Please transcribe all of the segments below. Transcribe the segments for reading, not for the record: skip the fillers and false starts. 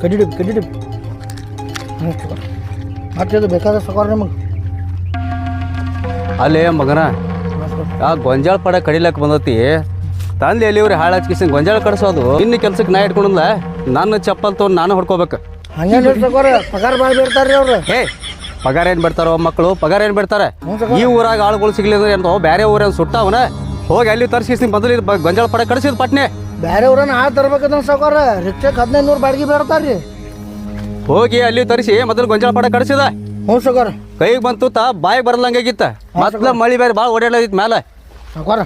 ಕಡ್ಡಿ ಮತ್ತೆ ಬೇಕಾದ ಸಕೋರ ನಿಮಗೆ ಅಲ್ಲೇ ಮಗನ ಆ ಗೊಂಜಾಳ ಪಡ ಕಡಿಲಕ್ಕೆ ಬಂದತಿ ತಂದೆ ಎಲ್ಲಿ ಇವ್ರಿ ಹಾಳು ಹಚ್ಕಿಸಿ ಗೊಂಜಾಳ ಕಡ್ಸೋದು ಇನ್ನು ಕೆಲ್ಸಕ್ಕೆ ನಾ ಇಟ್ಕೊಂಡಲ್ಲ ನನ್ನ ಚಪ್ಪಲ್ ತೊಗೊಂಡು ನಾನು ಹೊಡ್ಕೋಬೇಕು. ಹಂಗೇನು ಸಕೋರ ಪಗಾರ ಭಾಳ ಬಿಡ್ತಾರ್ರಿ ಅವ್ರು. ಪಗಾರ ಏನು ಬಿಡ್ತಾರೋ ಮಕ್ಕಳು, ಪಗಾರ ಏನು ಬಿಡ್ತಾರೆ? ಈ ಊರಾಗ ಆಳುಗಳು ಸಿಗ್ಲಿಲ್ಲ ಅಂತ ಬೇರೆ ಊರೇನು ಸುಟ್ಟವನ ಹೋಗಿ ಅಲ್ಲಿ ತರ್ಸಿಸಿ ಮೊದಲು ಗೊಂಜಾಳ ಪಡ ಕಡಿಸಿದ್ ಪಟ್ನೆ. ಬೇರೆ ಊರನ್ನ ತರ್ಬೇಕಂತ ಸಕೋರ ರಿಕ್ಷಕ್ಕೆ 1500 ಬಾಡಿಗೆ ಬೇಡ್ತಾರ್ರಿ. ಹೋಗಿ ಅಲ್ಲಿ ತರಿಸಿ ಮೊದಲು ಗೊಂಜಾಳ ಪಡ ಕಡಿಸಿದ. ಹ್ಞೂ ಸಕೋರ ಕೈಗೆ ಬಂತು ಬಾಯಿಗೆ ಬರಲಂಗಾಗಿತ್ತ. ಮೊದ್ಲ ಮಳಿ ಬೇರೆ ಭಾಳ ಓಡಾಡಿತ್ತು ಮೇಲೆ ಸಕೋರ.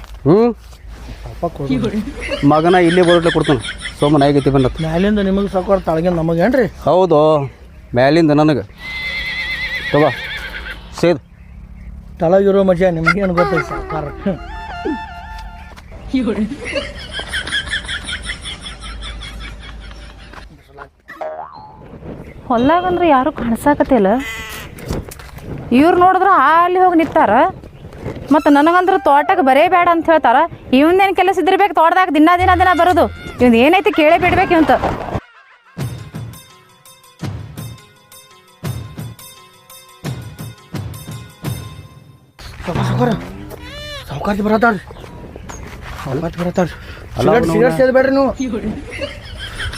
ಮಗನ ಇಲ್ಲಿ ಬೋರ್ಡ್ಲೆ ಕೊಡ್ತಾನೆ ಸೋಮನ ಆಗೈತಿ ಬಂದತ್ ಮ್ಯಾಲಿಂದ ನಿಮಗೆ ಸಕೋರ ತಳಗಿಂದ ನಮಗೇನ್ರಿ? ಹೌದು ಮ್ಯಾಲಿಂದ ನನಗೆ ತಗೋ ಸೇದ್ ತಳಗಿರೋ ಮಜಾ ನಿಮ್ಗೇನು ಗೊತ್ತೈತಿ ಸಕೋರ. ಹೊಲ್ಲಾಗಂದ್ರೆ ಯಾರು ಕಾಣಿಸಾಕತ್ತಿಲ್ಲ. ಇವ್ರು ನೋಡಿದ್ರೆ ಅಲ್ಲಿ ಹೋಗಿ ನಿಂತಾರ. ಮತ್ತು ನನಗಂದ್ರೆ ತೋಟಕ್ಕೆ ಬರೇ ಬೇಡ ಅಂತ ಹೇಳ್ತಾರ. ಇವಂದೇನು ಕೆಲಸ ಇದ್ದಿರ್ಬೇಕು ತೋಟದಾಗ ದಿನ ಬರೋದು. ಇವಂದು ಏನೈತಿ ಕೇಳೇ ಬಿಡ್ಬೇಕು ಇವಂತ. ಸಾವುಕಾರ್ತಿ ಬರತ್ತಾಳ್ರಿ. ಸಿಗರೇಟ್ ಸೇದ್ಬೇಡ್ರಿ ನೀವು.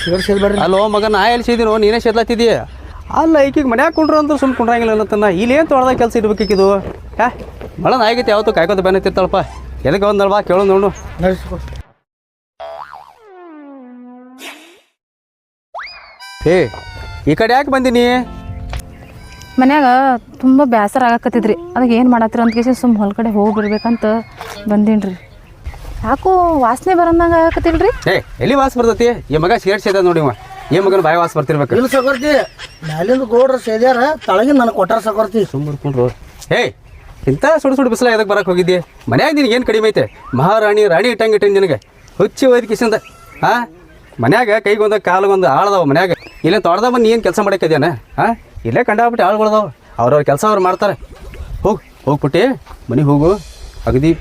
ಸಿಗರೇಟ್ ಸೇದ್ಬೇಡ್ರಿ. ಅಲ್ಲೋ ಮಗ ನಾ ಎಲ್ಲಿ ಸೇದಿನೋ ನೀನೇ ಸೇದ್ಲಾತಿದೀಯ. ಅಲ್ಲ ಈಕಿಗೆ ಮನ್ಯಾಗ ಕುಂಡ್ರು ಅಂದ್ರೆ ಸುಮ್ಮನೆ ಕುಂಡ್ರಂಗಿಲ್ಲ ಅನ್ನತ್ತನ್ನ ಇಲ್ಲೇನು ತೋಟದಾಗ ಕೆಲಸ ಇಡ್ಬೇಕಿದು. ಮಳ ನಾಯಿಗೈತಿ ಯಾವತ್ತು ಕಾಯ್ಕೋತ ಬೆನ್ನತ್ತಿರ್ತಾಳಪ್ಪ. ಎದಕ್ಕೆ ಒಂದಲ್ವಾ ಕೇಳೋ ನೋಡು. ಈ ಕಡೆ ಯಾಕೆ ಬಂದೀನಿ? ಮನ್ಯಾಗ ತುಂಬ ಬೇಸರ ಆಗಕತ್ತಿದ್ರಿ. ಅದಕ್ಕೆ ಏನು ಮಾಡತ್ತೀರ ಅಂತ ಕೇಸಿ ಸುಮ್ಮ ಹೊಲ ಕಡೆ ಹೋಗಿಬಿಡ್ಬೇಕಂತ ಬಂದೀನಿ. ಯಾಕೋ ವಾಸನೆ ಬರಂದಂಗೆ ಆಗಕತ್ತಿಲ್ರಿ? ಎಲ್ಲಿ ವಾಸ ಬರ್ತೈತಿ? ಈ ಮಗ ಸಿಗರೇಟ್ ಸೇದ ನೋಡಿ ಈ ಮಗನ ಬಾಯಿ ವಾಸ ಬರ್ತಿರ್ಬೇಕು. ಇಲ್ಲ ಸಕೋರ್ತಿ ಮ್ಯಾಲಿಂದ ಗೋಡ್ರ ಸೇದ್ಯಾರ ತಳಗಿಂದ ನನಗೆ ಕೊಟ್ಟಾರ ಸಕೋರ್ತಿ. ಸುಮ್ಮರ್ಕೊಂಡ್ರು ಇಂಥ ಸುಡು ಬಿಸಿಲ ಎದಕ್ಕೆ ಬರಕ್ಕೆ ಹೋಗಿದ್ದೆ? ಮನ್ಯಾಗ ನಿನಗೆ ಏನು ಕಡಿಮೆ ಐತೆ? ಮಹಾರಾಣಿ ರಾಣಿ ಇಟ್ಟಂಗೆ ನಿನಗೆ ಹುಚ್ಚಿ ಹೋಯ್ದು ಕಿಸಿಂದ. ಮನ್ಯಾಗ ಕೈಗೊಂದು ಕಾಲಿಗೊಂದು ಆಳ್ದವ ಮನ್ಯಾಗ. ಇಲ್ಲೇ ತೋಟದಾಗ ಬಂದು ಏನು ಕೆಲಸ ಮಾಡಕ್ಕಿದ್ಯಾನ? ಇಲ್ಲೇ ಕಂಡಾಬಿಟ್ಟು ಆಳುಗಳದಾವ. ಅವ್ರವ್ರ ಕೆಲಸ ಅವ್ರು ಮಾಡ್ತಾರೆ. ಹೋಗ್ಬಿಟ್ಟು ಮನೆಗೆ ಹೋಗು. ಅಗದಿ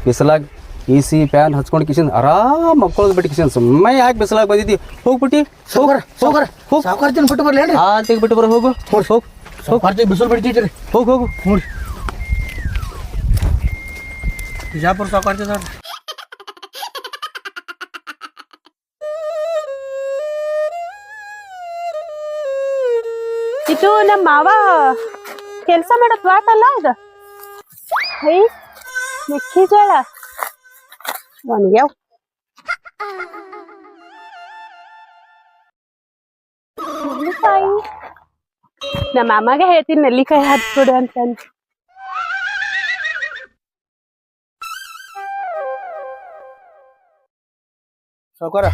ಬಿಸಿಲಾಗ AC ಫ್ಯಾನ್ ಹಚ್ಕೊಂಡು ಕಿಶನ್ ಆರಾಮ್ ಮಕ್ಕಳದ್ ಬಿಟ್ಟು ಕಿಶನ್ ಸುಮ್ಮನೆ ಯಾಕೆ ಬಿಸಿಲಾಗ ಬಂದಿದ್ದಿ? ಹೋಗ್ಬಿಟ್ಟು ಸಾವುಕಾರ್ತಿನ ಬಿಟ್ಟು ಬರ್ಲೇನ್ರಿ? ತೆಗ್ಬಿಟ್ಟು ಬರೋ ಹೋಗು. ಹೋಗಿ ಬಿಸಿಲು ಬಿಡ್ತೈತ್ರಿ. ಹೋಗು ನೋಡಿ ಬಿಜಾಪುರ ಸಾವುಕಾರ್ತಿ ನೋಡ್ರಿ. ಇದು ನಮ್ಮ ಮಾವ ಕೆಲಸ ಮಾಡಕ್ ಬಾಟಲ್ಲ ಇದು. ಮೆಕ್ಕೆಜೋಳ ಒಣಗ್ಯಾವ. ನೆಲ್ಲಿಕಾಯಿ ನಮ್ಮ ಅಮ್ಮಗೆ ಹೇಳ್ತೀನಿ ನೆಲ್ಲಿಕಾಯಿ ಹಚ್ಕೊಡು ಅಂತಂದು. ಸಾವುಕಾರ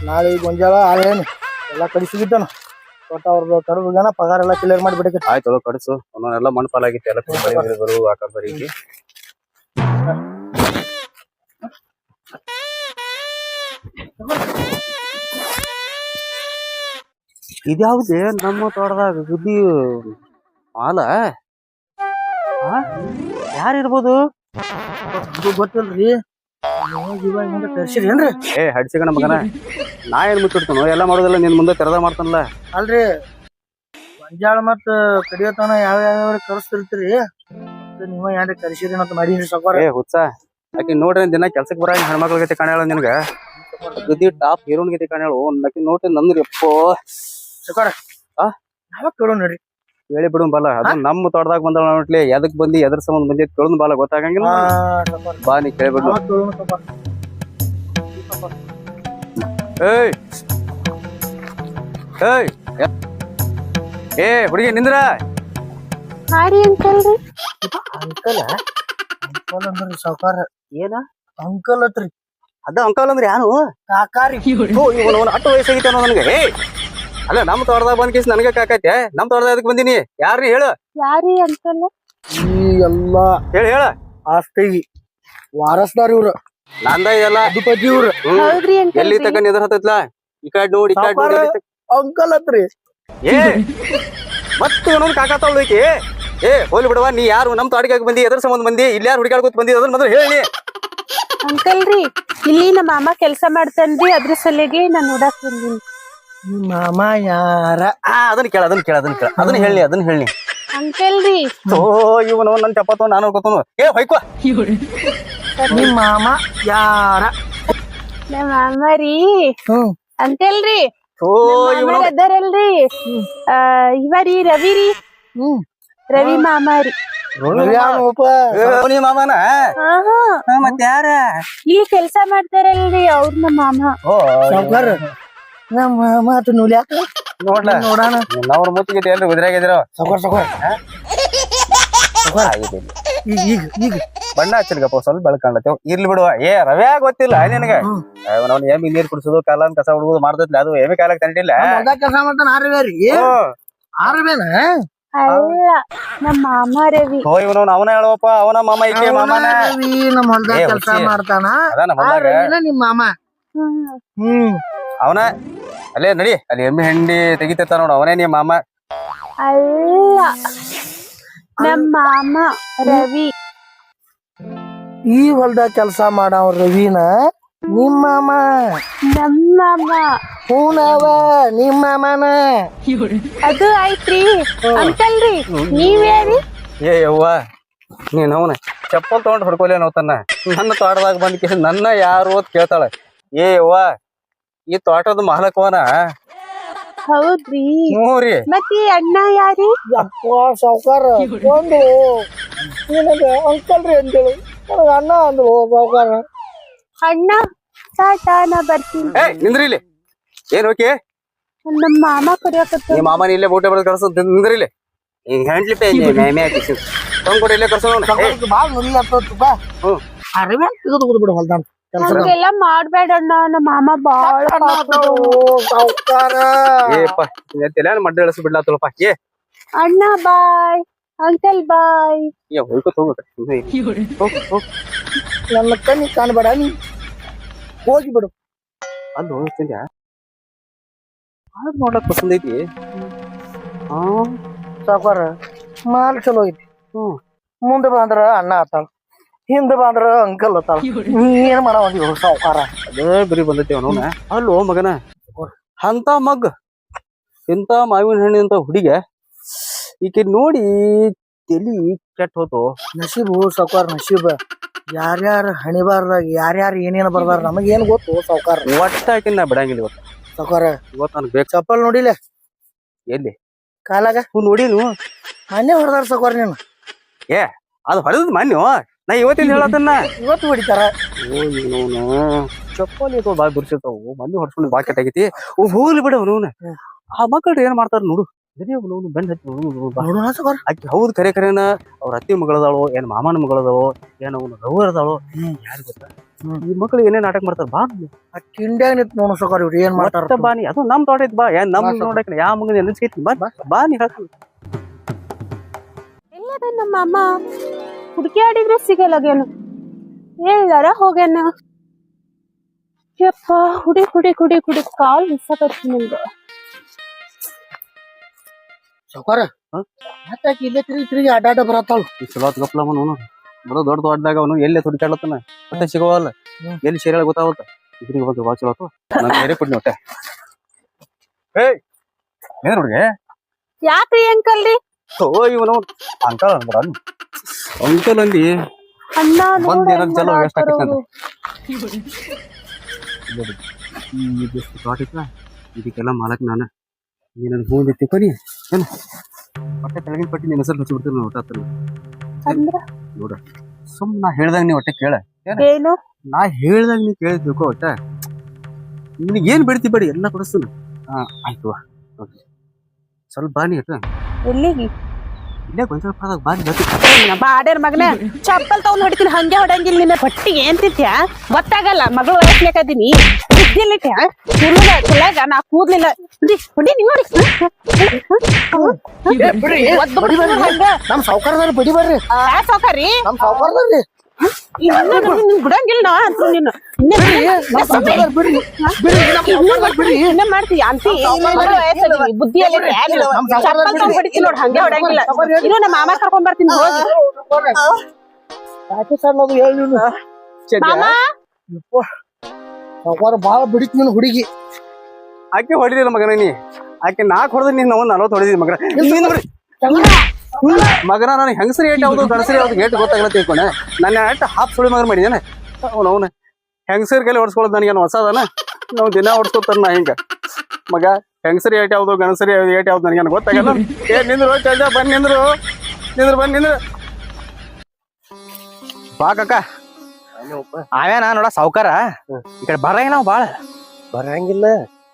ನಾಳೆ ಗೊಂಜಾಳ ಆಳೇನು ಎಲ್ಲ ಕಡಿಸಿಗಿದ್ದಾನ. ಒಟ್ಟು ಅವ್ರದ್ದು ತಡಬುಗನ ಪಗಾರ ಎಲ್ಲ ಕ್ಲಿಯರ್ ಮಾಡಿಬಿಡಕ್ಕೆ. ಆಯ್ತು ಕಡಿಸು. ಒಂದೊಂದೆಲ್ಲ ಮಣ್ಣು ಪಾಲಾಗಿತ್ತು. ಎಲ್ಲ ಬರು ಹಾಕಬರಿಗೆ ಇದ್ಯಾವುದೇ ನಮ್ಮ ತೋಟದಾಗ ಸುದ್ದಿ ಮಾಲ ಯಾರಿರ್ಬೋದು? ಗೊತ್ತಿಲ್ರಿ. ತರ್ಸಿರೇನ್ರಿ? ಹಡ್ಸಿಗಣ ಮಗನ ನಾ ಏನ್ ಮುಚ್ಚಿಡ್ತಾನೋ ಎಲ್ಲ ಮಾಡೋದಿಲ್ಲ ನಿನ್ ಮುಂದೆ ತೆರೆದ ಮಾಡ್ತಾನಲ್ಲ. ಅಲ್ರಿ ಗೊಂಜಾಳ ಮತ್ತ ಕಡಿಯೋತನ ಯಾವ ಕರ್ಸ್ತಿರ್ತೀರಿ ನೀವ ಏನ್ರಿ ಕರ್ಸಿರಿ ಅಂತ ಮಾಡೀನಿ ಸಾಕೋರ. ಹುಚ್ಚ ಆಕಿ ನೋಡ್ರಿ ದಿನ ಕೆಲ್ಸಕ್ಕೆ ಬರ ಹೆಣ್ಮಕ್ಳ ಗತಿ ಕಾಣ್ಯಾಳ ನಿನ್ಗ. ಸುದ್ದಿ ಟಾಪ್ ಹೀರೋನ್ ಗತಿ ಕಾಣ್ಯಾಳು. ಆಕಿ ನೋಡ್ರಿ ನಂದ್ರಿ ಎಪ್ಪೋ ಸಾಕೋರ ನಾವ ಕೇಳೋ ನೋಡ್ರಿ. ಹೇಳಿ ಬಿಡು ಬಾಲ. ಅದು ನಮ್ಮ ತೋಟದಾಗ ಬಂದಳ ನೋಡ್ಲಿ. ಎದಕ್ ಬಂದಿ ಎದ್ರ ಸಂಬಂಧ ಬಂದಿ ಕೇಳೋದ್ ಬಾಲ ಗೊತ್ತಾಗಂಗಿಲ್ಲ. ಬಾ ನೀ ಕೇಳ್ಬಿಡು. ಹುಡುಗಿ ನಿಂದ್ರ. ಅಂಕಲ್ ಅಂದ್ರಿ ಸಾವುಕಾರ. ಏನ ಅಂಕಲ್ ಅತ್ರಿ? ಅದ ಅಂಕಲ್ ಅಂದ್ರೆ ಯಾನು? ಕಾಕಾರಿ. ಅಟ್ಟು ವಯಸ್ಸಾಗಿತ್ತ ಅನ್ನೋ ನನಗೆ. ಅಲ್ಲ ನಮ್ಮ ತೋಟದಾಗ ಬಂದ್ ಕೇಸ್ ನನಗೆ ಕಾಕೈತೆ. ನಮ್ ತೋಟದಾಗ ಅದಕ್ಕೆ ಬಂದಿನಿ. ಯಾರ್ರಿ ಹೇಳು? ಯಾರಿ ಅಂತಲ್ಲ ಈ ಎಲ್ಲಾ ಹೇಳ ಆಸ್ತಿ ವಾರಸ್ದಾರ ಇವ್ರ. ನಂದ ಇದೆಲ್ಲ ಅಧಿಪತಿ ಇವ್ರ. ಎಲ್ಲಿ ತಕ ಎದ್ರ ಹತ್ತತ್ಲಾ ಈ ಕಾಡ್ ನೋಡಿ ಅಂಕಲ್ ಅತ್ರಿ. ಮತ್ತೆ ಇನ್ನೊಂದು ಕಾಕಾತಾವಳಿಕೆ. ಹೋಲಿ ಬಿಡವಾ. ನೀ ಯಾರು ನಮ್ ತೋಟಕ್ಕೆ ಬಂದಿ? ಎದ್ರ ಸಂಬಂಧ ಬಂದಿ? ಇಲ್ಲಿ ಯಾರು ಹುಡುಗಾಡ್ಕೊತ ಬಂದಿ? ಅದನ್ನ ಮೊದಲು ಹೇಳಿ. ಅಂಕಲ್ ರೀ ಇಲ್ಲಿ ನಮ್ಮ ಮಾಮ ಕೆಲಸ ಮಾಡ್ತಾನ್ರಿ. ಅದ್ರ ಸಲಿಗೆ ನಾನು ನೋಡಕ್ ಬಂದೀನಿ. ನಿಮ್ಮ ಮಾಮ ಯಾರ ಅದನ್ನ ಕೇಳ ಅದನ್ನ ಹೇಳಿ ಅಂಕಲ್ ರೀ ಓ ಇವನು ನನ್ನ ಚಪ್ಪತ್ತು ನಾನು ಗೊತ್ತನು ಏ ಹೊಯ್ಕೋ ನಿಮ್ಮ ಮಾಮ ಯಾರ ನಮ್ಮ ಮಾಮ ರೀ ಹ್ಮ್ ಅಂಕಲ್ ರೀ ಓ ಇವನು ಅದಾರಲ್ರಿ ಇವ ರೀ ರವಿ ರೀ ಹ್ಮ್ ರವಿ ಮಾಮ ರೀ ನೀ ಮಾಮನ ಹಾ ಹಾ ಮತ್ತೆ ಯಾರ ಇಲ್ಲಿ ಕೆಲ್ಸ ಮಾಡ್ತಾರಲ್ರಿ ಅವ್ರ ನಮ್ಮ ಮಾಮ ಸಾವ್ಕಾರ ನಮ್ಮ ಮಾತು ನುಲ್ಯಾಕ ನೋಡ್ಲ ನೋಡೋಣ ಅವ್ರ ಮುತ್ತಿಗೆ ಎಲ್ರು ಉದ್ರಾಗಿದ್ದೀರ ಸಾವ್ಕಾರ ಈಗ ಬಣ್ಣ ಹಚ್ಚಲ್ಗಪ್ಪ ಸ್ವಲ್ಪ ಬೆಳಕಾಣ್ಲತ್ತೇವ್ ಇರ್ಲಿ ಬಿಡುವ ಏ ರವ್ಯಾ ಗೊತ್ತಿಲ್ಲ ನಿನಗ ಅವ್ನ ಎಮ್ಮಿ ನೀರ್ ಕುಡಿಸೋದು ಕಾಲನ್ ಕಸ ಹುಡುಗುದು ಮಾಡ್ತೈತ್ಲ ಅದು ಎಮ್ಮಿ ಕಾಲಕ್ ತಂಟಿಲ್ಲ ಕೆಲಸ ಮಾಡ್ತಾನ ಆರವೇರಿ ಆರವೇನ ಅಲ್ಲ ನಮ್ಮ ಮಾಮ ರವಿ ಓ ಇವನು ಅವನ ಹೇಳುವಪ್ಪ ಅವನ ಮಾಮ ಈಕೆ ಮಾಮನ ನಮ್ಮ ಹೊಲ್ದಾಗ ಏ, ಕೆಲಸ ಹುಚ್ಚಿ. ಮಾಡ್ತಾನ ಅದ ನಮ್ಮ ಆ ಹೊಲ್ದಾಗ ರವಿನ ನಿಮ್ಮ ಮಾಮ ಹ್ಮ್ ಅವನ ಅಲ್ಲೇ ನಡಿ ಅಲ್ಲಿ ಎಮ್ಮಿ ಹೆಂಡಿ ತೆಗಿತಿರ್ತಾನ ನೋಡು ಅವನೇ ನಿಮ್ಮ ಮಾಮ ಅಲ್ಲ ನಮ್ಮ ಮಾಮ ರವಿ ಈ ಹೊಲ್ದಾಗ ಕೆಲಸ ಮಾಡವ ರವಿನ ನಿಮ್ಮ ಮಾಮ ನಮ್ಮ ಮಾಮ ಹೂನವ ನಿಮ್ಮ ಮಾಮನ ಅದು ಆಯ್ತ್ರಿ ಅಂಕಲ್ ರೀ ನೀವ್ಯಾರಿ ಏ ಯವ್ವ ನೀನ್ ಅವನ ಚಪ್ಪಲ್ ತಗೊಂಡ್ ಹೊಡ್ಕೊಲಿ ಅನ್ನೋತನ್ನ ನನ್ನ ತೋಟದಾಗ ಬಂದ್ ಕೇಳಿ ನನ್ನ ಯಾರು ಅಂತ ಕೇಳ್ತಾಳೆ ಏ ಯವ್ವ ಈ ತೋಟದ ಮಾಲಕವನ ಹೌದ್ರಿ ಹ್ಞೂ ರೀ ಮತ್ತೆ ಈ ಅಣ್ಣ ಯಾರಿ ಯಪ್ಪ ಸಾವ್ಕಾರ ಒಂದು ನಿನಗೆ ಅಂಕಲ್ ರೀ ಅಂತೇಳಿ ನನಗ ಅಣ್ಣ ಅಂದ್ರು ಸಾವ್ಕಾರ ಅಣ್ಣ ಟಾಟಾ ನಾ ಬರ್ತೀನಿ ಏ ನಿಂದ್ರಿ ಇಲ್ಲಿ ಏನ್ ಓಕೆ ನಮ್ಮ ಮಾಮ ಕರಿಯಕತ್ತ ಈ ಮಾಮನ ಇಲ್ಲೇ ಬೋಟೆ ಬರೋದು ಕರ್ಸೋ ನಿಂದ್ರಿ ಇಲ್ಲಿ ಹಿಂಗ್ ಹ್ಯಾಂಡ್ಲಿ ಪೇ ಮ್ಯಾಮೆ ಹಾಕಿ ತಂದ್ಕೊಡಿ ಇಲ್ಲೇ ಕರ್ಸೋ ಸಾವ್ಕಾರಕ್ಕೆ ಬಾಳ್ ನುಲಿ ಆಗ್ತದಪ್ಪ ಹ್ಮ್ ಅರಿವೆ ತೆಗೆದು ಬಿಡು ಹೊಲ್ದಾನ ಹಂಗೆಲ್ಲ ಮಾಡ್ಬೇಡ ಅಣ್ಣ ನಮ್ಮ ಮಾಮ ಬಾಳ ಸಾವ್ಕಾರ ಏಪ್ಪ ತಲೆ ಮಡ್ಡ ಇಳಿಸಿ ಬಿಡ್ಲಾತಲ್ಲಪ್ಪ ಏ ಅಣ್ಣ ಬಾಯ್ ಅಂಕಲ್ ಬಾಯ್ ಏ ಹೋಗ್ಕೊತ ಹೋಗ್ಬೇಕು ನನ್ನ ಕಣ್ಣಿ ಕಾಣಬೇಡ ನೀ ಹೋಗಿ ಬಿಡು ಅಲ್ಲಿ ಹೋಗ್ತಿದ್ಯಾ ನೋಡ್ಲಕ್ ಪಸಂದ್ ಐತಿ ಹಾ ಸಾವ್ಕಾರ ಮಾಲ್ ಚಲೋ ಐತಿ ಹ್ಮ್ ಮುಂದೆ ಬಂದ್ರ ಅಣ್ಣ ಆತಾಳ ಹಿಂದೆ ಬಂದ್ರ ಅಂಕಲ್ ಆತಾಳ ನೀ ಏನ್ ಮಾಡವ ಸಾವ್ಕಾರ ಅದೇ ಬರೀ ಬಂದೈತಿ ಅವನವನ ಅಲ್ಲೋ ಮಗನ ಅಂತ ಮಗ್ ಇಂತ ಮಾವಿನ ಹಣ್ಣಿನಂತ ಹುಡುಗ ಈಕೆ ನೋಡಿ ತಲಿ ಕೆಟ್ಟ ಹೋತು ನಸೀಬು ಸಾವ್ಕಾರ ನಸೀಬ ಯಾರ್ಯಾರ ಹಣಿಬಾರ್ದಾಗ ಯಾರ್ಯಾರ ಏನೇನ್ ಬರ್ದಾರ ನಮಗೇನ್ ಗೊತ್ತು ಸಾವ್ಕಾರ ಒಟ್ಟ ಆಕಿನ ನಾ ಬಿಡಂಗಿಲ್ಲ ಇವತ್ತು ಸಾವ್ಕಾರ ಇವತ್ತು ನನಗೆ ಬೇಕು ಚಪ್ಪಲ್ ನೋಡಿಲ್ಲ ಎಲ್ಲಿ ಕಾಲಾಗ ಹ್ಞೂ ನೋಡಿನು ಮೊನ್ನೆ ಹೊಡೆದಾರ ಸಾವ್ಕಾರ ನೀನು ಏ ಅದು ಹೊಡೆದ್ ಮಾನ್ಯ ನಾ ಇವತ್ತಿನ ಹೇಳತ್ತನ್ನ ಇವತ್ತು ಹೊಡಿತಾರ ಓ ಇವನು ಚಪ್ಪಲಿ ಬಾಳ ಬಿರ್ಸಿರ್ತಾವು ಮಂದಿ ಹೊಡ್ಸ್ಕೊಂಡು ಬಾಳ ಕೆಟ್ಟಾಗೈತಿ ಹೋಗ್ಲಿ ಬಿಡ ಅವನು ಆ ಮಕ್ಕಳು ಏನ್ ಮಾಡ್ತಾರ ನೋಡು ಬರೀ ಅವನು ಬೆಂಡ್ ಹತ್ತಿ ನೋಡೋಣ ಸಾವ್ಕಾರ ಆಕಿ ಹೌದು ಕರೆನ ಅವ್ರ ಅತ್ತಿ ಮಗಳದಾಳು ಏನ್ ಮಾಮನ ಮಗಳದಾಳು ಏನ್ ಅವನು ರವ್ವರದಾಳು ಯಾರು ಗೊತ್ತಾ ಈ ಮಕ್ಳು ಏನೇ ನಾಟಕ ಮಾಡ್ತಾರ ಬಾ ಆ ಕಿಂಡ್ಯಾಗ ನಿಂತ್ ನೋಡೋ ಸಾವ್ಕಾರ ಇವ್ರು ಏನ್ ಮಾಡ್ತಾರ ಬಾ ನೀ ಅದು ನಮ್ ತೋಟ ಐತಿ ಬಾ ಏನ್ ನಮ್ ನೋಡಕ್ ಯಾವ ಮಗನ ಎನ್ನಿಸ್ಕೈತಿ ಬಾ ಬಾ ನೀ ಹೇಳ್ತಾನ ಎಲ್ಲದ ನಮ್ಮ ಮಾಮ ಹುಡುಕ್ಯಾಡಿದ್ರೆ ಸಿಗಲ್ಲಾಗೇನು ಎಲ್ಲಾರ ಹೋಗ್ಯಾನ ಯಪ್ಪ ಹುಡಿ ಹುಡಿ ಹುಡಿ ಹುಡಿ ಕಾಲ್ ಹಿಸಕತ್ತಿ ನಿಮ್ಗೆ ಸಾವ್ಕಾರ ಮತ್ತೆ ಇಲ್ಲೇ ತಿರುಗಿ ಅಡ್ಡಾಡ ಬರತ್ತಾಳು ಈ ಚಲೋ ಗಪ್ಲ ಅವನು ಬರೋ ದೊಡ್ಡ ದೊಡ್ಡದಾಗ ಅವನು ಎಲ್ಲೇ ತುಡಿಕಾಡ್ಲತ್ತಾನ ಮತ್ತೆ ಸಿಗೋವಲ್ಲ ಎಲ್ಲಿ ಸೇರಿ ಗೊತ್ತಾವತ್ತ ಇದ್ರಿಗೆ ಬಂದು ಭಾಳ ಚಲೋ ಆತು ನಾನು ಬೇರೆ ಕೊಡ್ನಿ ಹೊಟ್ಟೆ ಏಯ್ ಏನ್ ಹುಡುಗೆ ಯಾಕ್ರಿ ಅಂಕಲ್ ರೀ ಓ ಇವನು ಅಂಕಲ್ ಅಂದ್ರ ಅಂಕಲ್ ಅಂದಿ ಅಣ್ಣ ಬಂದ್ ಏನಾದ್ರು ಚಲೋ ವೇಸ್ಟ್ ಆಕೈತಿ ಇದೆಷ್ಟು ತೋಟ ಐತ್ಲ ಇದಕ್ಕೆಲ್ಲ ಮಾಲಕ್ ನಾನು ನೀ ನನ್ ಹೂವಿಂದ ತಿಳ್ಕೊನಿ ಏನು ಹೊಟ್ಟೆ ತೆಳಗಿನ ಪಟ್ಟಿ ನಿನ್ನ ಹೆಸರು ಹಚ್ಚಿಬಿಡ್ತೀನಿ ನಾನು ಹೊಟ್ಟ ಅಂದ್ರ ನೋಡ ಸುಮ್ ನಾ ಹೇಳ್ದಾಗ ನೀ ಹೊಟ್ಟೆ ಕೇಳ ಏನು ನಾ ಹೇಳ್ದಾಗ ನೀ ಕೇಳಿ ತಿಳ್ಕೊ ಹೊಟ್ಟ ನಿನಗೆ ಏನ್ ಬಿಡ್ತಿ ಬೇಡಿ ಎಲ್ಲ ಕೊಡಿಸ್ತೀನಿ ಆಯ್ತು ಸ್ವಲ್ಪ ಬಾನಿ ಆಯ್ತು ಎಲ್ಲಿಗಿ ಇಲ್ಲೇ ಗೊಂಚಲಪ್ಪದಾಗ ಬಾನಿ ಬರ್ತಿ ಬಾಡ್ಯಾರ ಮಗನ ಚಪ್ಪಲ್ ತಗೊಂಡ್ ಹೊಡಿತೀನಿ ಹಂಗೆ ಹೊಡಂಗಿಲ್ಲ ನಿನ್ನ ಬಟ್ಟಿಗೆ ಏನ್ ತಿಂತ್ಯಾ ಗೊತ್ತಾಗಲ್ಲ ಮಗಳು ವಯಸ್ಸ್ಲೇಕದೀನಿ ಬುದ್ಧಿಲಿಟ್ಯಾ ಕುಲಾಗ ನಾ ಕೂದ್ಲಿಲ್ಲ ಹೊಡಿ ನೀವು ನಮ್ ಸಾವ್ಕಾರದಾರ ಬಿಡಿ ಬರ್ರಿ ಸೌಕರ್ರಿ ನಮ್ ಸಾವ್ಕಾರದಾರ್ರಿ ಬಿಡಂಗಿಲ್ಲ ನಾ ಅಂತ ನೀನು ಇನ್ನ ಮಾಡ್ತೀಯ ಅಂತಿ ಬುದ್ಧಿ ಚಪ್ಪಲ್ ತಗೊಂಡ್ ಹೊಡಿತೀನಿ ನೋಡ್ ಹಂಗೆ ಹೊಡಂಗಿಲ್ಲ ಇನ್ನು ನಮ್ಮ ಮಾಮ ಕರ್ಕೊಂಡ್ ಬರ್ತೀನಿ ಹೋಗಿ ಹೇಳಿ ಮಾಮ ಸಾವ್ಕಾರ ಬಾಳ ಬಿಡಿತ್ ನೀನು ಹುಡುಗಿ ಆಕೆ ಹೊಡಿಲಿಲ್ಲ ಮಗನ ನೀ ಆಕೆ 4 ಹೊಡೆದ್ ನೀನ್ ನಾವು 40 ಹೊಡೆದಿದ್ ಮಗನ ಮಗನ ನಾನು ಹೆಂಗಸರಿ ಏಟ್ ಯಾವ್ದು ಗಣಸರಿ ಯಾವ್ದು ಏಟ್ ಗೊತ್ತಾಗಲ್ಲ ತಿಳ್ಕೊಂಡೆ ನನ್ನ ಏಟ್ ಹಾಫ್ ಸುಳಿ ಮಗನ ಮಾಡಿದ್ದೇನೆ ಅವನು ಹೆಂಗಸರಿ ಕೈಲಿ ಹೊಡ್ಸ್ಕೊಳ್ಳೋದು ನನಗೇನು ಹೊಸದನ ನಾವು ದಿನ ಹೊಡ್ಸ್ಕೊತಾರ ನಾ ಹಿಂಗ ಮಗ ಹೆಂಗಸರಿ ಏಟ್ ಯಾವ್ದು ಗಣಸರಿ ಏಟ್ ಯಾವ್ದು ನನಗೇನು ಗೊತ್ತಾಗಲ್ಲ ನಿಂದ್ರು ಚಂದ ಬಂದ್ ನಿಂದ್ರು ಬಾ ಕಾಕ ಅವೇನ ನೋಡ ಸಾವ್ಕಾರ ಈ ಕಡೆ ಬರಂಗ ನಾವ್ ಬಾಳ ಬರಂಗಿಲ್ಲ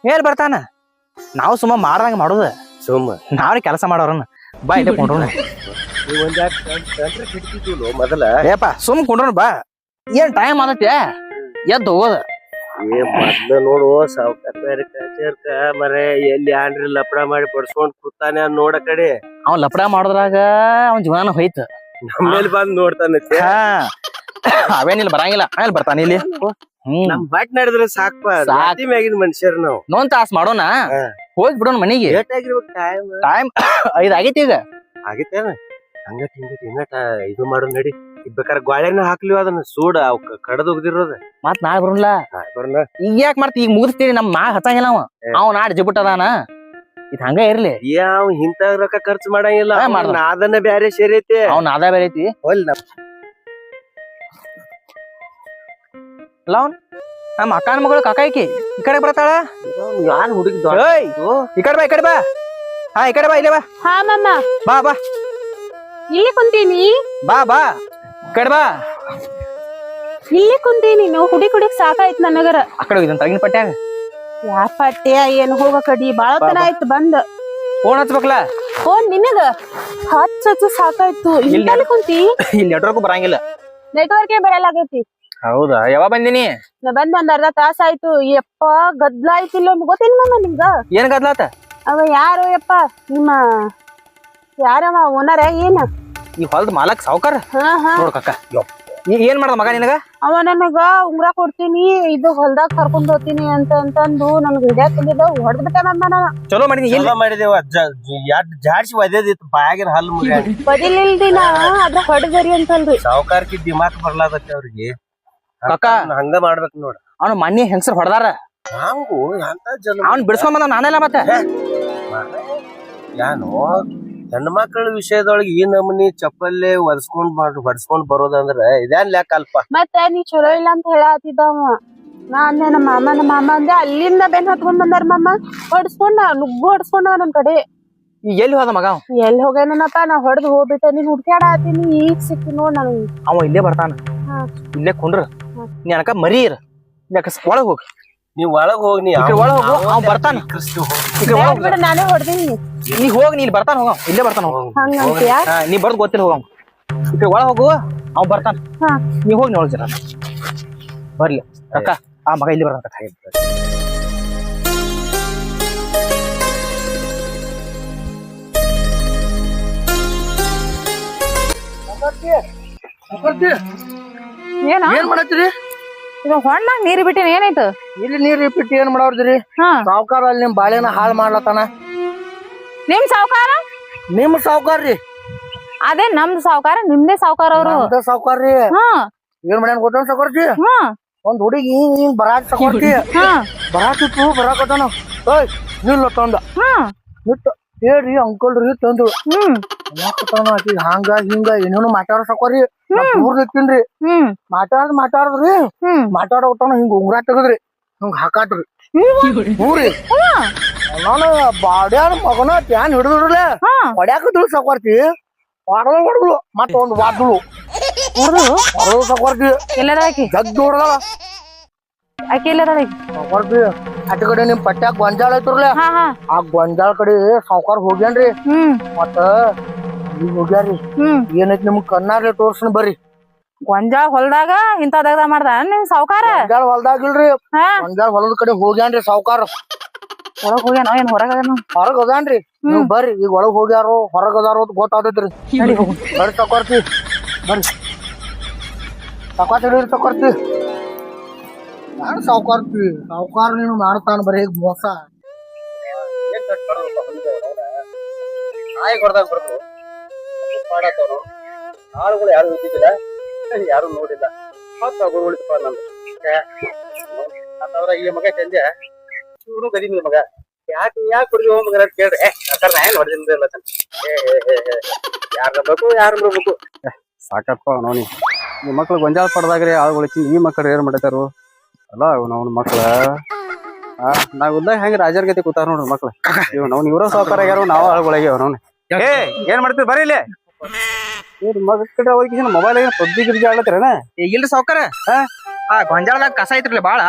ಏನ್ ಬರ್ತಾನ ನಾವು ಸುಮ್ಮ ಮಾಡ್ದಂಗ ಮಾಡುದ ನಾವ್ರಿ ಕೆಲಸ ಮಾಡೋರನ್ನ ಬಾ ಇಲ್ಲೇ ಕೊಂಡ್ರು ಮೊದಲ ಏಪ ಸುಮ್ ಕೊಂಡ್ರು ಬಾ ಏನ್ ಟೈಮ್ ಆಗತ್ತೆ ಎದ್ದು ಹೋಗೋದ ಮೊದ್ಲು ನೋಡು ಸಾವ್ಕಾರ ಮರೆ ಎಲ್ಲಿ ಆಂಡ್ರಿ ಲಪಡ ಮಾಡಿ ಬಡ್ಸ್ಕೊಂಡ್ ಕೂತಾನೆ ನೋಡ ಕಡೆ ಅವ್ ಲಪಡ ಮಾಡೋದ್ರಾಗ ಅವ್ನ ಜೀವನ ಹೋಯ್ತು ನಮ್ಮೇಲೆ ಬಂದ್ ನೋಡ್ತಾನೆ ಹಾ ಅವೇನಿಲ್ಲ ಬರಂಗಿಲ್ಲ ಆಮೇಲೆ ಬರ್ತಾನ ಇಲ್ಲಿ ನಮ್ ಬಟ್ ನಡೆದ್ರೆ ಸಾಕ್ಪ ಸಾತಿ ಮ್ಯಾಗಿನ ಮನುಷ್ಯರ್ ನಾವು ನೋನ್ ತಾಸ್ ಮಾಡೋಣ ಹೋಗಿ ಬಿಡೋಣ ಮನಿಗೆ ಟೈಮ್ 5 ಆಗೈತಿ ಈಗ ಆಗೈತೇನ ಹಂಗಟ್ ಹಿಂಗಟ್ ಇನ್ನಟ ಇದು ಮಾಡೋದ್ ನಡಿ ಬೇಕಾರೆ ಗೋಳೆನ ಹಾಕ್ಲಿವ ಅದನ್ನ ಸೂಡ ಅವ್ ಕಡದ್ ಹೋಗ್ದಿರೋದ ಮತ್ ನಾಳೆ ಬರೋಲ್ಲ ಈಗ ಯಾಕೆ ಮಾಡ್ತಿ ಈಗ ಮುಗಿಸ್ತೀರಿ ನಮ್ ಮಾ ಹಚ್ಚಂಗಿಲ್ಲ ಅವ ನಾಡ್ ಜಿಬುಟ್ ಅದಾನ ಇದ್ ಹಂಗ ಇರ್ಲಿ ಯಾವ ಇಂತ ರೊಕ್ಕ ಖರ್ಚು ಮಾಡಂಗಿಲ್ಲ ಅದನ್ನ ಬ್ಯಾರೆ ಸೇರಿ ಐತಿ ಅವ್ನ ಆದ ಬೇರೆ ಐತಿ ಅಲ್ಲ ಅವ್ನ್ ನಮ್ಮ ಅಕ್ಕನ ಮಗಳು ಕಾಕಾಯ್ಕಿ ಈ ಕಡೆ ಬರ್ತಾಳ ಯಾನ್ ಹುಡುಗಿ ಈ ಕಡೆ ಬಾ ಈ ಕಡೆ ಬಾ ಹಾ ಈ ಕಡೆ ಬಾ ಇಲ್ಲೇ ಬಾ ಹಾ ಮಮ್ಮ ಬಾ ಬಾ ಇಲ್ಲಿ ಕುಂತೀನಿ ಬಾ ಬಾ ಈ ಕಡೆ ಬಾ ಇಲ್ಲಿ ಕುಂತೀನಿ ನೀನು ಹುಡುಕ್ ಸಾಕಾಯ್ತು ನನಗರ ಆ ಕಡೆ ಹೋಗಿದ್ದ ತಗಿನ ಪಟ್ಟ್ಯಾಗ ಯಾ ಪಟ್ಟ್ಯ ಏನ್ ಹೋಗ ಕಡಿ ಬಾಳ ತನ ಆಯ್ತು ಬಂದ್ ಫೋನ್ ಹಚ್ಬೇಕಲ್ಲ ಫೋನ್ ನಿನಗ ಹಚ್ಚ ಸಾಕಾಯ್ತು ಇಲ್ಲಿ ಕುಂತಿ ಇಲ್ಲಿ ನೆಟ್ವರ್ಕ್ ಬರಂಗಿಲ್ಲ ನೆಟ್ವರ್ಕೇ ಬರಲಾಗೈತಿ ಹೌದಾ ಯಾವಾಗ ಬಂದಿನಿ ನಾ ಬಂದ್ ಒಂದ್ ಅರ್ಧ ತಾಸ ಆಯ್ತು ಯಪ್ಪ ಗದ್ಲ ಆಯ್ತಿಲ್ಲ ಗೊತ್ತೇನ್ ಮಮ್ಮ ನಿಮ್ಗ ಏನ್ ಗದ್ಲಾತ ಅವ ಯಾರು ಯಪ್ಪ ನಿಮ್ಮ ಯಾರವ ಓನರ ಏನ ಈ ಹೊಲ್ದ ಮಾಲಕ್ ಸಾವ್ಕಾರ ಹಾ ಹಾ ನೋಡ್ ಕಕ್ಕ ಏನ್ ಮಾಡ್ದ ಮಗ ನಿನಗ ಅವ ನನಗ ಉಂಗ್ರ ಕೊಡ್ತೀನಿ ಇದು ಹೊಲ್ದಾಗ ಕರ್ಕೊಂಡ್ ಹೋಗ್ತೀನಿ ಅಂತಂದು ನನ್ಗ ಹಿಡಿಯಾಕ ಬಂದಿದ್ದ ಹೊಡೆದ್ ಬಿಟ್ಟ ನನ್ನ ಚಲೋ ಮಾಡಿದೀನಿ ಎಲ್ಲ ಮಾಡಿದೇವ ಜಾಡ್ಸಿ ಒದೇದಿತ್ತು ಬಾಯಾಗಿನ ಹಲ್ಲು ಮುಗ ಬದಿಲಿಲ್ದಿನ ಅದ್ರ ಹೊಡೆದರಿ ಅಂತಲ್ರಿ ಸಾವುಕಾರಕ್ಕೆ ದಿಮಾಕ್ ಬರ್ಲಾದತ್ತೆ ಅವ್ರಿಗೆ ಕಕ್ಕ ಹಂಗ ಮಾಡ್ಬೇಕು ನೋಡ ಅವ್ನ ಮನಿ ಹೆಂಗಸರ್ ಹೊಡೆದಾರ ಹಂಗು ಎಂತ ಜನ ಅವ್ನ್ ಬಿಡ್ಸ್ಕೊಂಡ್ ಬಂದ ನಾನೆಲ್ಲ ಮತ್ತೆ ಯಾನು ಹೆಣ್ಣು ಮಕ್ಕಳ ವಿಷಯದೊಳಗೆ ಈ ನಮೂನಿ ಚಪ್ಪಲ್ಲೇ ಹೊಡ್ಸ್ಕೊಂಡ್ ಬರೋದಂದ್ರ ಇದೇನ್ ಲೆಕ್ಕ ಅಲ್ಪ ಮತ್ತ ನೀ ಚಲೋ ಇಲ್ಲ ಅಂತ ಹೇಳತ್ತಿದ್ದವ ನಾ ಅಂದೆ ನಮ್ಮ ಮಾಮ ಅಂದೆ ಅಲ್ಲಿಂದ ಬೆನ್ ಹತ್ಕೊಂಡ್ ಬಂದಾರ ಮಾಮ ಹೊಡ್ಸ್ಕೊಂಡ ನುಗ್ಗು ಹೊಡ್ಸ್ಕೊಂಡ ನನ್ ಕಡೆ ಈಗ ಎಲ್ಲಿ ಹೋದ ಮಗ ಎಲ್ಲಿ ಹೋಗ್ಯಾನಪ್ಪ ನಾ ಹೊಡೆದ್ ಹೋಗ್ಬಿಟ್ಟ ನೀನ್ ಹುಡ್ಕ್ಯಾಡತ್ತೀನಿ ಈಗ ಸಿಕ್ಕಿ ನೋಡ್ ನನ್ ಅವ ಇಲ್ಲೇ ಬರ್ತಾನ ಇಲ್ಲೇ ಕುಂಡ್ರ ನೀ ಅನಕ ಮರಿ ಇರ ಒಳಗ್ ಹೋಗಿ ನೀವ್ ಒಳಗ್ ಹೋಗಿ ನೀ ಒಳಗ್ ಹೋಗು ಅವ್ ಬರ್ತಾನ ನಾನೇ ಹೊಡ್ದೀನಿ ನೀ ಹೋಗಿ ನೀ ಬರ್ತಾನ ಹೋಗ ಇಲ್ಲೇ ಬರ್ತಾನ ಹೋಗ ಹಂಗಂತೀಯ ನೀ ಬರ್ದ್ ಗೊತ್ತಿಲ್ಲ ಹೋಗ ಈ ಕಡೆ ಒಳಗ್ ಹೋಗು ಅವ್ ಬರ್ತಾನ ನೀ ಹೋಗಿ ನೋಡ್ ಜರ ಬರ್ಲಿ ಅಕ್ಕ ಆ ಮಗ ಇಲ್ಲಿ ಬರ್ತಾನ ಏನ ಏನ್ ಮಾಡತ್ತೀರಿ ಇದು ಹೊಣ್ಣಾಗ ನೀರ್ ಬಿಟ್ಟಿನ ಏನಾಯ್ತು ಇಲ್ಲಿ ನೀರ್ ಇಪ್ಪಿಟ್ಟು ಏನ್ ಮಾಡವ್ರದ್ರಿ ಸಾವ್ಕಾರ ಅಲ್ಲಿ ನಿಮ್ ಬಾಳೆನ ಹಾಳ್ ಮಾಡ್ಲತ್ತಾನ ನಿಮ್ ಸಾವ್ಕಾರ ನಿಮ್ ಸಾವ್ಕಾರ್ರಿ ಅದೇ ನಮ್ದು ಸಾವ್ಕಾರ ನಿಮ್ದೇ ಸಾವ್ಕಾರ ಅವ್ರು ಸಾವ್ಕಾರ್ರಿ ಏನ್ ಮಾಡ್ಯಾನ ಗೊತ್ತ ಸಾವ್ಕಾರ್ಜಿ ಒಂದ್ ಹುಡುಗಿ ಹಿಂಗ್ ಬರಾಕ್ ಸಾವ್ಕಾರ್ತಿ ಬರಾತಿತ್ತು ಬರಾಕತ್ತಾನ ಏಯ್ ನಿಲ್ಲ ತಂದ ನಿತ್ತ ಹೇಳ್ರಿ ಅಂಕಲ್ ರೀ ತಂದು ಆಕಿ ಹಂಗ ಹಿಂಗ ಏನೇನು ಮಾತಾಡ ಸಾಕೋರಿ ದೂರ್ ನಿಂತೀನ್ರಿ ಮಾತಾಡದ್ರಿ ಮಾತಾಡೋತಾನ ಹಿಂಗ ಉಂಗ್ರ ತೆಗದ್ರಿ ಹಿಂಗ ಹಾಕಾಟ್ರಿ ಹೂರಿ ನಾನು ಬಾಡ್ಯಾನ ಮಗನ ಟ್ಯಾನ್ ಹಿಡಿದ್ರಲ್ಲ ಹೊಡ್ಯಾಕತ್ಳು ಸಾಕೋರ್ತಿ ಹೊಡ್ದಳು ಮತ್ತ ಒಂದ್ ವಾದ್ಳು ಹೊಡೆದು ಸಾಕೋರ್ತಿ ಎಲ್ಲದ ಆಕಿ ಜಗ್ಗಿ ಹೊಡ್ದಳ ಆಕಿ ಎಲ್ಲದ ಸಾಕೋರ್ತಿ ಅಟ್ ಕಡೆ ನಿಮ್ ಪಟ್ಯಾಗ ಗೊಂಜಾಳ ಐತ್ರಲ್ಲ ಆ ಗೊಂಜಾಳ ಕಡೆ ಸಾವ್ಕಾರ ಹೋಗ್ಯಾನ್ರಿ ಮತ್ತ ಈಗ ಹೋಗ್ಯಾರಿ ಏನೈತಿ ನಿಮ್ಗ್ ಕಣ್ಣಾರ್ಲಿ ತೋರ್ಸನ್ ಬರ್ರಿ ಗೊಂಜಾಳ ಹೊಲ್ದಾಗ ಇಂತ ದಗದ ಮಾಡ್ದ ನಿಮ್ ಸಾವ್ಕಾರ ಗೊಂಜಾಳ ಹೊಲ್ದಾಗಿಲ್ರಿ ಗೊಂಜಾಳ ಹೊಲದ ಕಡೆ ಹೋಗ್ಯಾನ್ರಿ ಸಾವ್ಕಾರ ಹೊರಗ್ ಹೋಗ್ಯಾನ ಏನ್ ಹೊರಗ ಹೊರಗ್ ಅದಾನ್ರಿ ನೀವ್ ಬರ್ರಿ ಈಗ ಒಳಗ್ ಹೋಗ್ಯಾರೋ ಹೊರಗ್ ಅದಾರೋ ಅಂತ ಗೊತ್ತಾಗೈತ್ರಿ ಬರ್ರಿ ತಕೊರ್ತಿ ಬರ್ರಿ ತಕೊರ್ತಿ ನಾನು ಸಾವ್ಕಾರ್ತಿ ಸಾವ್ಕಾರ ನೀನು ಮಾಡ್ತಾನ ಬರೀ ಮೋಸ ನಾಯಿ ಹೊಡೆದಾಗ ಬರ್ತು ಮಾಡತ್ತವನು ಆಳುಗಳು ಯಾರು ಇದ್ದಿದ್ದಿಲ್ಲ ಯಾರು ನೋಡಿಲ್ಲ ಮತ್ತ ಉಳಿತಪ್ಪ ನಂದು ಈ ಮಗ ಚಂದೆ ಇವ್ರು ಕಡಿಮೆ ಮಗ ಯಾಕೆ ಕುರ್ಗಿ ಹೋಗ್ ಮಗ ಕೇಳ್ರಿ ಅಕ್ಕಾರ ನಾ ಏನ್ ಹೊಡೆದಿಲ್ಲ ಯಾರ ಬರ್ಬೇಕು ಸಾಕಪ್ಪ ನೋಡಿ ಈ ಮಕ್ಳು ಗೊಂಜಾಳ ಪಡ್ದಾಗ್ರಿ ಆಳುಗಳಿಂದ ಈ ಮಕ್ಕಳು ಏನ್ ಮಾಡತಾರು ಅಲ್ಲ ಅವ್ನ ಮಕ್ಳ ನಾವ್ ಇದ್ದಾಗ ಹೆಂಗ ರಾಜರ ಗತಿ ಕೂತಾರ ನೋಡ್ರಿ ಮಕ್ಳು ಇವ್ರ ಸಾವುಕಾರ ಆಗ್ಯಾರ ನಾವ್ ಆಳುಗಳಾಗ್ಯಾವ ಅವ್ನು ಏನ್ ಮಾಡ್ತೀವಿ ಬರೀ ಇಲ್ಲಿ ಮಕ್ಕಳ ಹೋಗಿ ಮೊಬೈಲ್ ಪಬ್ಜಿ ಗಿಬ್ಜಿ ಆಡ್ಲತ್ತೀರನ ಇಲ್ರಿ ಸಾವ್ಕಾರ ಗೊಂಜಾಳದಾಗ ಕಸ ಐತ್ರಿ ಬಾಳ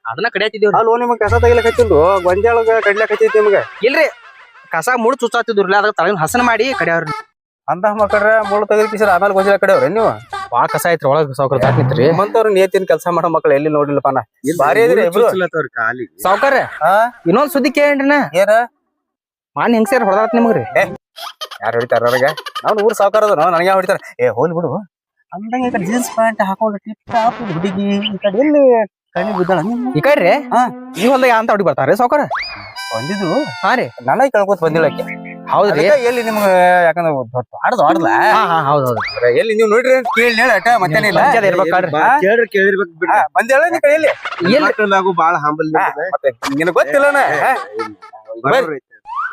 ಅದನ್ನ ಕಡಿಯತ್ತಿದ್ದೀವ್ರಿ ಅಲ್ಲೋ ನಿಮಗ್ ಕಸ ತೆಗಿಲಕ್ ಹಚ್ಚಿಲ್ದು ಗೊಂಜಾಳಗ ಕಡ್ಲಕ್ ಹಚ್ಚೈತಿ ನಿಮ್ಗ ಇಲ್ರಿ ಕಸ ಮುಳು ಚುಚ್ಚಾತಿದ್ರಲ್ಲ ಅದ್ರ ತಳಗಿನ ಹಸನ ಮಾಡಿ ಕಡಿಯವ್ರಿ ಅಂತ ಮಕ್ಕಳ್ರ ಮುಳ್ಳು ತೆಗಿಲಿಕ್ಕೆ ಆಮೇಲೆ ಗೊಂಜಾಳ ಕಡೆಯವ್ರಿ ನೀವು ಬಾಳ ಕಸ ಐತ್ರಿ ಒಳಗ ಸಾವ್ಕಾರ ದಾಟ್ನಿತ್ರಿ ನಿಮ್ಮಂತವ್ರು ನೇತಿನ ಕೆಲಸ ಮಾಡೋ ಮಕ್ಳು ಎಲ್ಲಿ ನೋಡಿಲ್ಲಪ್ಪ ನಾ ಬಾರಿ ಇದ್ರಿ ಇಬ್ರು ಸಾವ್ಕಾರ ಇನ್ನೊಂದ್ ಸುದ್ದಿ ಕೇಳ್ರಿ ಏನ ಮಾನ್ ಹೆಂಗ್ಸ್ಯಾರ ಹೊಡೆದಾತ್ ನಿಮಗ್ರಿ ಯಾರು ಹೊಡಿತಾರ ಅವ್ರಿಗೆ ನಾವು ಊರ್ ಸಾವುಕಾರ ಅದ ನನಗೆ ಹೊಡಿತಾರ ಹೋಲ್ ಬಿಡು ಅಂದಂಗ ಈ ಕಡೆ ಜೀನ್ಸ್ ಪ್ಯಾಂಟ್ ಹಾಕೊಂಡು ಟಿಪ್ ಟಾಪ್ ಹುಡುಗಿ ಈ ಕಡೆ ಎಲ್ಲಿ ಕಣ್ಣಿ ಬಿದ್ದಾಳ ಈ ಕಡ್ರಿ ಈ ಹೊಲ್ದಾಗ ಅಂತ ಹುಡುಗಿ ಬರ್ತಾರ ಸಾವ್ಕಾರ ಬಂದಿದ್ದು ಹಾ ರೀ ನನಗೆ ಕಳ್ಕೊತ ಬಂದಿಲ್ಲಕ್ಕೆ ಹೌದ್ರಿ ಎಲ್ಲಿ ನಿಮ್ಗೆ ಯಾಕಂದ್ರೆ ಆಡ್ದ ಹೌದೌದು ಎಲ್ಲಿ ನೀವು ನೋಡ್ರಿ ಅಂತ ಕೇಳಿ ಹೇಳ ಅಟ ಮತ್ತೇನಿಲ್ಲ ಬಂದೇಳ ನೀ ಕೈಯಲ್ಲಿ ಬಾಳ ಹಂಬಲ್ ಮತ್ತೆ ನಿನಗೆ ಗೊತ್ತಿಲ್ಲನ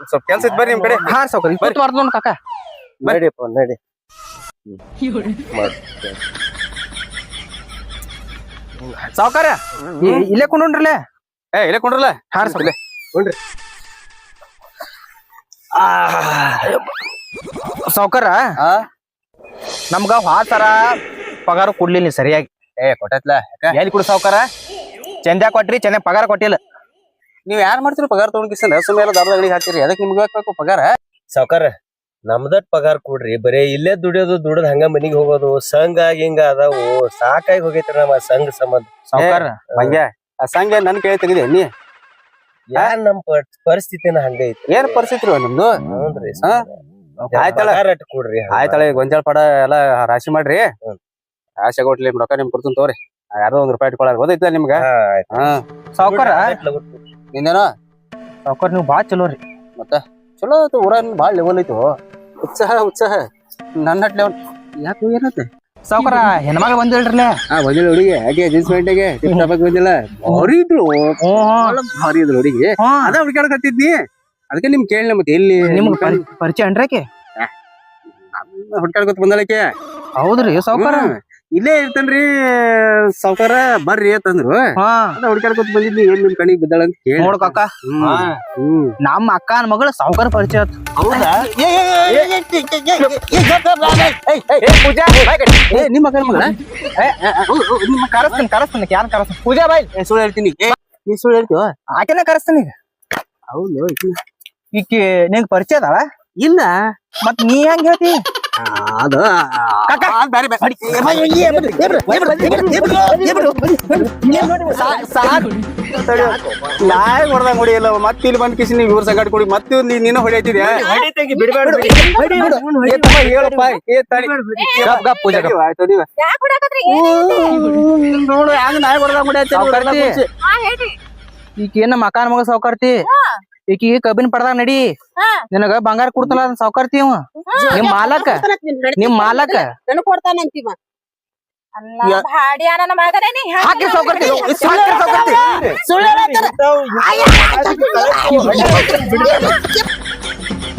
ಸ್ವಲ್ಪ ಕೆಲ್ಸ ಇದ್ ಬರ್ರಿ ನಿಮ್ ಕಡೆ ಹಾ ಸಾವ್ಕಾರ ಇವತ್ತು ಮಾಡ್ದ ನೋಡ್ ಕಾಕ ನಡಿಯಪ್ಪ ನಡಿ ಸಾವ್ಕಾರ ಇಲ್ಲೇ ಕೊಂಡ್ರಲ್ಲ ಇಲ್ಲೇ ಕೊಂಡ್ರಲ್ಲ ಹಾ ರೀ ಸಾವ್ಕಾರ ಕೊಂಡ್ರಿ ಸಾವ್ಕಾರ ನಮ್ಗ ಹಾತರ ಪಗಾರ ಕೊಡ್ಲಿಲ್ಲ ನೀವ್ ಸರಿಯಾಗಿ ಕೊಟ್ಟತ್ಲ ಎಲ್ಲಿ ಕೊಡು ಸಾವ್ಕಾರ ಚಂದ ಕೊಟ್ರಿ ಚೆನ್ನ ಪಗಾರ ಕೊಟ್ಟಿಲ್ಲ ನೀವ್ ಯಾರು ಮಾಡ್ತೀರಿ ಪಗಾರ ತಗೊಂಡಿಸಲ್ಲ ಸುಮ್ಮನೆ ದಾರದ ಅಂಗಡಿಗೆ ಹಾಕ್ತೀರಿ ಅದಕ್ಕೆ ನಿಮ್ಗೆ ಬೇಕು ಪಗಾರ ಸಾವ್ಕಾರ ನಮ್ದಟ್ ಪಗಾರ ಕೊಡ್ರಿ ಬರೇ ಇಲ್ಲೇ ದುಡಿಯೋದು ಹಂಗ ಮನಿಗ್ ಹೋಗೋದು ಸಂಘ ಹಿಂಗ ಅದಾವು ಸಾಕಾಗಿ ಹೋಗೈತ್ರಿ ನಮ್ಮ ಸಂಘ ಸಂಬಂಧ ಸಾವ್ಕಾರ ಮಂಗ್ಯ ಆ ಸಂಘ ನನ್ ಕೇಳಿ ತೆಗಿದೆ ನೀ ಯಾರ್ ನಮ್ ಪರಿಸ್ಥಿತಿನ ಹಂಗ ಐತಿ ಏನ್ ಪರಿಸ್ಥಿತಿ ನಿಮ್ದು ಹೌದ್ರಿ ಆಯ್ತಳ ಪಗಾರ ಕೊಡ್ರಿ ಆಯ್ತಳ ಗೊಂಜಾಳ ಪಡ ಎಲ್ಲಾ ರಾಶಿ ಮಾಡ್ರಿ ರಾಶಿ ಕೊಟ್ಲಿ ರೊಕ್ಕ ನಿಮ್ ಕೊಡ್ತೀನಿ ತೋರಿ ಯಾರ್ದೋ ಒಂದ್ ರೂಪಾಯಿ ಇಟ್ಕೊಳ್ಳಾರ ಗೊತ್ತೈತಿಲ್ಲ ನಿಮ್ಗ ಸಾವ್ಕಾರ ನಿಂದೇನೋ ಸಾವ್ಕಾರ ನೀವು ಬಾಳ ಚಲೋ ರೀ ಮತ್ತ ಚಲೋ ಆಯ್ತು ಊರಾಗ ಬಾಳ ಲೆವೆಲ್ ಐತು ಉತ್ಸಾಹ ನನ್ನ ಹಟ್ ಲೆವೆಲ್ ಯಾಕೆ ಏನತ್ತೆ ಸಾವ್ಕಾರ ಹೆಣ್ಮಗಳು ಬಂದಿಲ್ರಲ್ಲ ಬಂದಿಲ್ಲ ಹುಡುಗಿ ಹಾಗೆ ಜೀನ್ಸ್ ಪ್ಯಾಂಟಿಗೆ ಟಿಪ್ ಟಾಪ್ ಬಂದಿಲ್ಲ ಭಾರಿ ಇದ್ರು ಭಾರಿ ಇದ್ರು ಹುಡುಗಿ ಅದ ಹುಡ್ಕಾಡಕತ್ತಿದ್ನಿ ಅದಕ್ಕೆ ನಿಮ್ ಕೇಳಿ ಮತ್ತೆ ಎಲ್ಲಿ ನಿಮ್ಗ ಪರಿಚಯ ಅನ್ರಾಕೆ ಹುಡ್ಕಾಡ್ಕೊತ ಬಂದಳಕ್ಕೆ ಹೌದ್ರಿ ಸಾವ್ಕಾರ ಇಲ್ಲೇ ಇರ್ತೇನ್ರಿ ಸಾವ್ಕಾರ ಬರ್ರಿ ಅಂತಂದ್ರು ಅದ ಹುಡ್ಕಾಡ್ಕೊತ ಬಂದಿದ್ನಿ ಏನ್ ನಿಮ್ ಕಣಿಗ್ ಬಿದ್ದಾಳ ಅಂತ ಕೇಳಿ ನೋಡ್ ಕಾಕ ನಮ್ಮ ಅಕ್ಕನ ಮಗಳು ಸಾವ್ಕಾರ ಪರಿಚಯ ಆತು ಹೌದಾ ಪೂಜಾ ನಿಮ್ಮ ಅಕ್ಕನ ಮಗಳ ನಿಮ್ಮ ಕರೆಸ್ತೀನಿ ಯಾರು ಕರೆಸ್ತೀನಿ ಪೂಜಾ ಬಾಯ್ ಸುಳ್ಳು ಹೇಳ್ತೀನಿ ನೀ ಸುಳ್ಳು ಹೇಳ್ತೀವ ಆಕೆನ ಕರೆಸ್ತೀನಿ ಹೌದು ಈಕಿ ನಿಂಗ್ ಪರಿಚಯ ಅದಾಳ ಇಲ್ಲ ಮತ್ ನೀ ಹೆಂಗ್ ಹೇಳ್ತಿ ಅದು ನಾಯಿ ಹೊಡೆದಂಗ ಹೊಡಿಯಲ್ಲ ಮತ್ತೆ ಇಲ್ಲಿ ಬಂದ್ ಕಿಸಿ ನೀವು ಇವ್ರ ಸಂಗಡ ಕೊಡಿ ಮತ್ತೆ ನೀನು ಹೊಡಿತಿದ್ಯಾ ಹೇಳಪ್ಪ ಪೂಜಾ ನೋಡು ಹ್ಯಾಂಗ ನಾಯಿ ಹೊಡೆದಂಗ ಹೊಡಿಯತ್ತಿ ಈಕಿ ನಮ್ಮ ಅಕ್ಕನ ಮಗ ಸಾವ್ಕಾರ್ತಿ ಈಕಿ ಕಬ್ಬಿನ ಪಡ್ದಾಗ ನಡಿ ನಿನಗ ಬಂಗಾರ ಕೊಡ್ತಲ್ಲ ಸಾವ್ಕಾರ್ತಿ ಇವ ನಿಮ್ ಮಾಲಕ ನನಗ್ ಕೊಡ್ತಾನಂತೀವ ಹಾಕಿ ಸಾವ್ಕಾರ್ತಿ